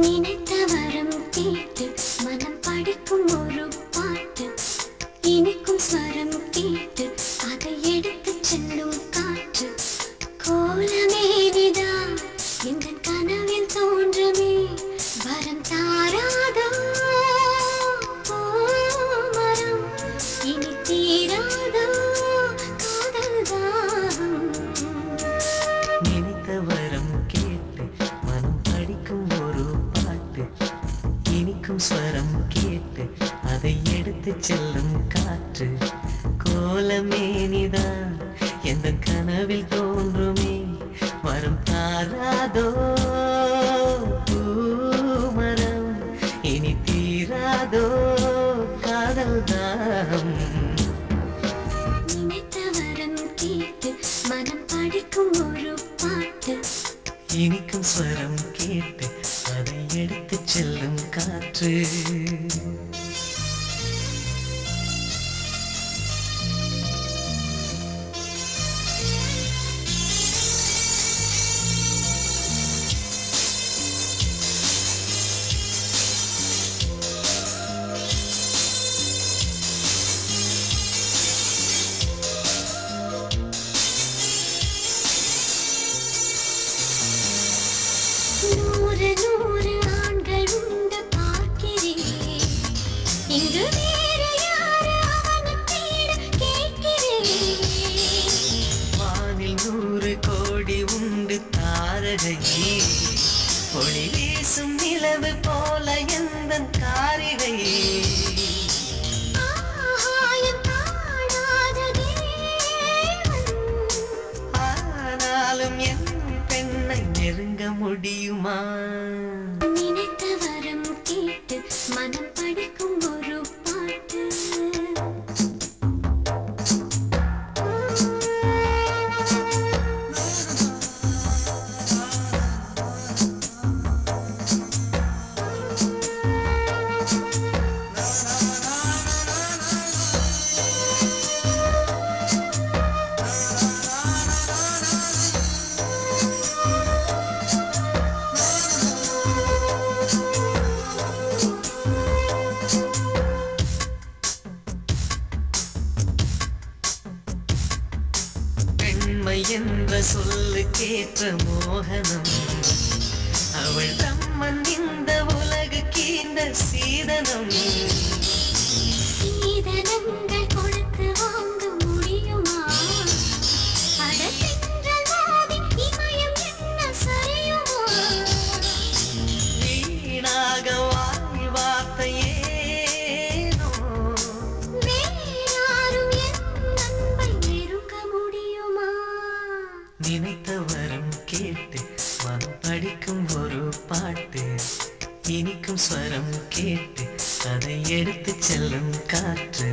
நினைத்த வரம் கேட்டு மனம் படிக்கும் ஒரு பாட்டு இனிக்கும் ஸ்வரம் கேட்டு அதை எடுத்து செல்லும் காற்று கோலமேனிதான் இந்த கனவில் தோன்றமே வரம் தாராதோ மரம் இனி தீராதோ காதல் தாகம் நினைத்த வரம் கேட்டு மனம் படிக்கும் ஒரு பாட்டு இனிக்கும் ஸ்வரம் கேட்டு அதை எடுத்து செல்லும் காற்று கோலமேனிதான் எந்த கனவில் தோன்றுமே வரம் தாராதோ பூமரம் இனி தீராதோ காதல் தாகம் நினைத்த வரம் கேட்டு மனம் படிக்கும் ஒரு பாட்டு இனிக்கும் ஸ்வரம் கேட்டு அதை எடுத்து செல்லும் காற்று நூறு நூறு ஆண்கள் உண்டு பார்க்கிறேன் இங்கு வேறு யாரு அவனை தேட கேட்கிறேன் வானில் 100 கோடி உண்டு தாரகை ஒளி வீசும் நிலவு போல எந்த காரிகை ஆகாயம் காணாத தேவன் ஆனாலும் என் பெண்ணை நெருங்க முடியுமா நினைத்த வரம் கேட்டு மனம் படிக்கும் ஒரு பாட்டு பெண்மை என்ற சொல்லுக்கேற்ற மோகனம் அவள் தம்மன் இந்த உலகுக்கு இந்த சீதனம் சீதனங்கள் கொடுத்து வாங்க முடியுமா அடத்தென்றல் மோதி இமயம் என்ன சரியுமா வீணாக வாய் வார்த்தையேனோ வேறாரும் என் அன்பை நெருங்க முடியுமா நினைத்த வரம் கேட்டு மனம் படிக்கும் ஒரு பாட்டு இனிக்கும் ஸ்வரம் கேட்டு அதை எடுத்து செல்லும் காற்று